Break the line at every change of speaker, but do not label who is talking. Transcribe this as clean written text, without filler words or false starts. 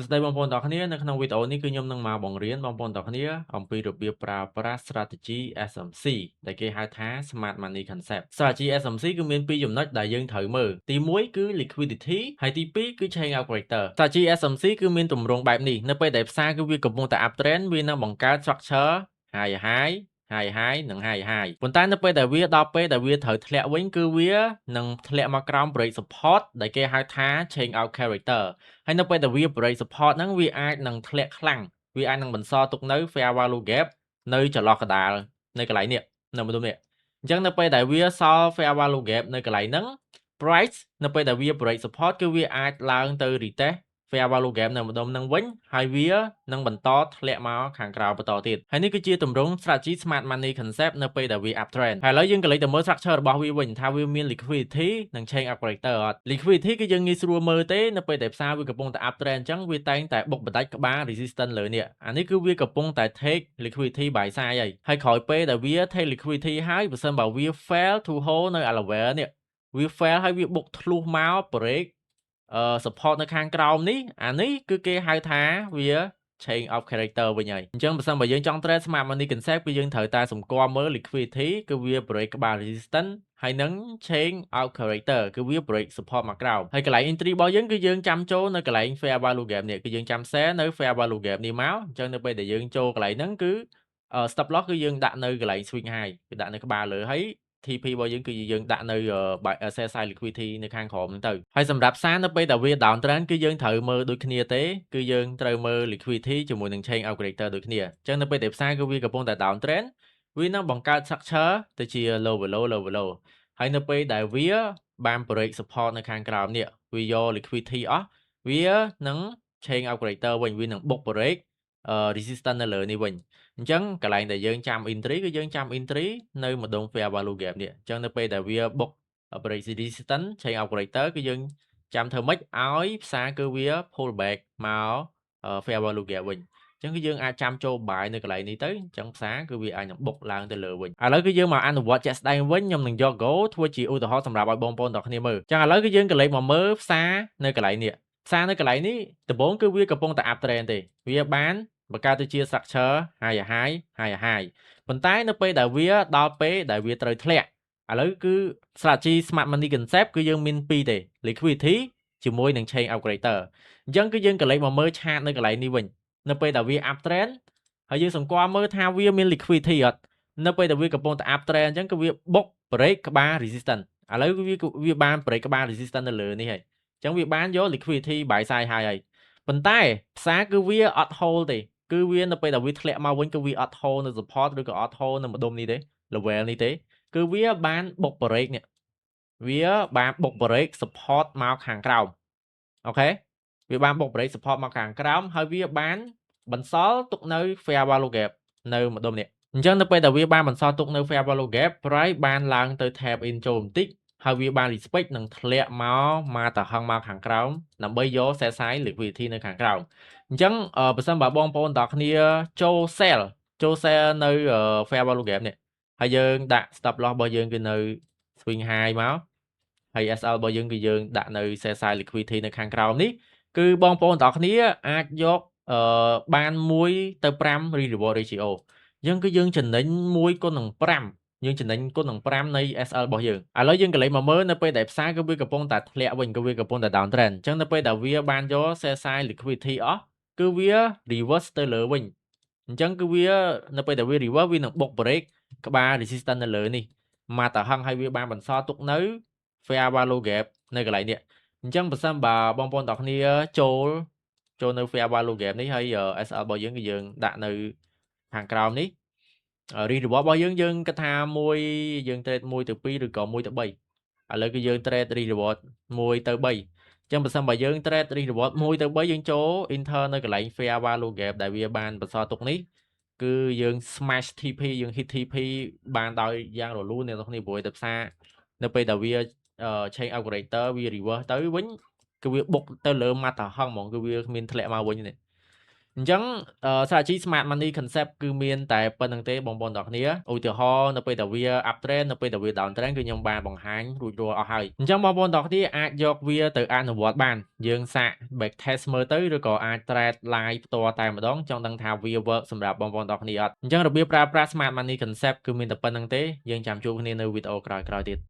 ស្ដីបងប្អូនទាំងអស់គ្នានៅក្នុងវីដេអូនេះគឺខ្ញុំនឹងមកបង្រៀនបងប្អូនទាំងអស់គ្នាអំពីរបៀបប្រើប្រាស់ strategy SMC ដែលគេហៅថា Smart Money Concept strategy SMC គឺមានពីរចំណុចដែលយើងត្រូវមើលទី1គឺ liquidity ហើយទី2គឺ chain operator strategy SMC គឺមានទម្រង់បែបនេះនៅពេលដែលផ្សារគឺវាកំពុងតែ uptrend វានឹងបង្កើត structure high និង high ប៉ុន្តែនៅពេលដែលវាដល់ពេលដែលវាត្រូវធ្លាក់វិញគឺវានឹងធ្លាក់មកក្រោម break support ដែលគេហៅថា chain out character ហើយនៅពេលដែលវា break support ហ្នឹងវាអាចនឹងធ្លាក់ខ្លាំងវាអាចនឹងបន្សល់ទុកនៅ fair value gap នៅចន្លោះកណ្ដាលនៅកន្លែងនេះនៅម្ដុំនេះអញ្ចឹងនៅពេលដែលវាសល់ fair value gap នៅកន្លែងហ្នឹង price នៅពេលដែលវា break support គឺវាអាចឡើងទៅ retest fair value gap នៅម្ដុំហ្នឹងវិញហើយវានឹងបន្តធ្លាក់មកខាងក្រៅបន្តទៀតហើយនេះគឺជាទម្រង់ strategy smart money concept នៅពេលដែលវា uptrend ហើយឥឡូវយើងក៏លេចទៅមើល structure របស់វាវិញថាវាមាន liquidity និង chain operator អត់ liquidity គឺយើងងាយស្រួលមើលទេនៅពេលដែលផ្សារវាកំពុងតែ uptrend អញ្ចឹងវាតែងតែបុកបណ្ដាច់ក្បាល resistance លើនេះអានេះគឺវាកំពុងតែ take liquidity buy side ហើយក្រោយពេលដែលវា take liquidity ហើយបើសិនបើវា fail to hold នៅ level នេះវា fail ហើយវាបុកធ្លុះមក break support នៅខាងក្រោមនេះអានេះគឺគេហៅថាវា chain of character វិញហើយអញ្ចឹងបើសិនបើយើងចង់ trade smart money concept គឺយើងត្រូវតែសម្គាល់មើល liquidity គឺវា break ក្បាល resistance ហើយនឹង chain of character គឺវា break support មកក្រោមហើយកន្លែង entry របស់យើងគឺយើងចាំចូលនៅកន្លែង fair value gap នេះគឺយើងចាំ share នៅ fair value gap នេះមកអញ្ចឹងនៅពេលដែលយើងចូលកន្លែងហ្នឹងគឺstop loss គឺយើងដាក់នៅកន្លែង swing high គឺដាក់នៅក្បាលលើហើយTP របស់យើងគឺយើងដាក់នៅ sell side liquidity នៅខាងក្រោមហ្នឹងទៅហើយសម្រាប់សារនៅពេលដែលវា down trend គឺយើងត្រូវមើលដូចគ្នាទេគឺយើងត្រូវមើល liquidity ជាមួយនឹង chain operator ដូចគ្នាអញ្ចឹងនៅពេលដែលផ្សារគឺវាកំពុងតែ down trend វានឹងបង្កើត structure ទៅជា lower low ហើយនៅពេលដែលវាបាន break support នៅខាងក្រោមនេះវាយក liquidity អស់វានឹង chain operator វិញវានឹងបុក break resistance នៅលើនេះវិញអញ្ចឹងកន្លែងដែលយើងចាំ entry គឺយើងចាំ entry នៅម្ដុំ fair value gap នេះអញ្ចឹងនៅពេលដែលវាបុក break resistance chain operator គឺយើងចាំធ្វើម៉េចឲ្យផ្សារគឺវា pull back មក fair value gap វិញអញ្ចឹងគឺយើងអាចចាំចូល buy នៅកន្លែងនេះទៅអញ្ចឹងផ្សារគឺវាអាចនឹងបុកឡើងទៅលើវិញឥឡូវគឺយើងមកអនុវត្តជាក់ស្ដែងវិញខ្ញុំនឹងយក go ធ្វើជាឧទាហរណ៍សម្រាប់ឲ្យបងប្អូនទាំងគ្នាមើលអញ្ចឹងឥឡូវគឺយើងក៏លេខមកមើលផ្សារនៅកន្លែងនេះផ្សារនៅកន្លែងនេះដំបូងគឺវាកំពុងតែ up trend ទេវាបានបង្កើតទៅជា structure high ប៉ុន្តែនៅពេលដែលវាដល់ពេលដែលវាត្រូវធ្លាក់ឥឡូវគឺ strategy smart money concept គឺយើងមានពីរទេ liquidity ជាមួយនឹង chain operator អញ្ចឹងគឺយើងក៏លេខមកមើលឆាតនៅកន្លែងនេះវិញនៅពេលដែលវា up trend ហើយយើងសម្គាល់មើលថាវាមាន liquidity អត់នៅពេលដែលវាកំពុងតែ up trend អញ្ចឹងគឺវាបុក break ក្បាល resistance ឥឡូវវាបាន break ក្បាល resistance នៅលើនេះហើយអញ្ចឹងវាបានយក liquidity buy side high ហើយប៉ុន្តែផ្សារគឺវាអត់ hold ទេគឺវានៅពេលដែលវាធ្លាក់មកវិញគឺវាអត់ hold នៅ support ឬក៏អត់ hold នៅម្ដុំនេះទេ level នេះទេគឺវាបានបុក break នេះវាបានបុក break support មកខាងក្រោមអូខេវាបានបុក break support មកខាងក្រោមហើយវាបានបន្សល់ទុកនៅ fair value gap នៅម្ដុំនេះអញ្ចឹងនៅពេលដែលវាបានបន្សល់ទុកនៅ fair value gap price បានឡើងទៅ tap in ចូលបន្តិចហើយវាបាន respect នឹងធ្លាក់មកតហឹងមកខាងក្រោមដើម្បីយក sell side liquidity នៅខាងក្រោមអញ្ចឹងបើសិនបើបងប្អូនទាំងគ្នាចូល sell នៅ fair value gap នេះហើយយើងដាក់ stop loss របស់យើងគឺនៅ swing high មកហើយ SL របស់យើងគឺយើងដាក់នៅ sell side liquidity នៅខាងក្រោមនេះគឺបងប្អូនទាំងគ្នាអាចយកបាន1ទៅ5 reward ratio អញ្ចឹងគឺយើងចំណេញ1គុណនឹង5យើងចំណេញគុណនឹង5នៃ SL របស់យើងឥឡូវយើងក៏លេខមកមើលនៅពេលដែលផ្សារគឺវាកំពុងតែធ្លាក់វិញគឺវាកំពុងតែ down trend អញ្ចឹងនៅពេលដែលវាបានយក sell side liquidity អស់គឺវា reverse ទៅលើវិញអញ្ចឹងគឺវានៅពេលដែលវា reverse វានឹងបុក break ក្បាល resistance នៅលើនេះមកតហឹងហើយវាបានបន្សល់ទុកនៅ fair value gap នៅកន្លែងនេះអញ្ចឹងបើសិនបើបងប្អូនទាំងគ្នាចូលនៅ fair value gap នេះហើយ SL របស់យើងគឺយើងដាក់នៅខាងក្រោមនេះរីរបបរបស់យើងគិតថាយើង trade 1 ទៅ 2 ឬក៏1 ទៅ 3ឥឡូវគឺយើង trade រីរបប1 ទៅ 3អញ្ចឹងបើសិនបើយើង trade រីរបប1 ទៅ 3យើងចូល enter នៅកន្លែង fair value gap ដែលវាបានបន្សល់ទុកនេះគឺយើង smash TP យើង hit TP បានដោយយ៉ាងរលូនអ្នកនរគ្នាព្រោះតែផ្សារនៅពេលដែលវាchain operator វា reverse ទៅវិញគឺវាបុកទៅលើ Mata ហឹងហ្មងគឺវាគ្មានធ្លាក់មកវិញទេ អញ្ចឹងstrategy Smart Money Concept គឺមានតែប៉ុណ្្នឹងទេបងប្អូនទាំងអស់គ្នាឧទាហរណ៍នៅពេលដែលវា up trend នៅពេលដែលវា down trend គឺខ្ញុំបានបង្ហាញរួចរាល់អស់ហើយអញ្ចឹងបងប្អូនទាំងអស់គ្នាអាចយកវាទៅអនុវត្តបានយើងសាក back test មើលទៅឬក៏អាច trade live ផ្ទាល់តែម្ដងចង់ដឹងថាវា work សម្រាប់បងប្អូនទាំងអស់គ្នាអត់អញ្ចឹងរបៀបប្រើប្រាស់ Smart Money Concept គឺមានតែប៉ុណ្្នឹងទេយើងចាំជួបគ្នានៅវីដេអូក្រោយៗទៀត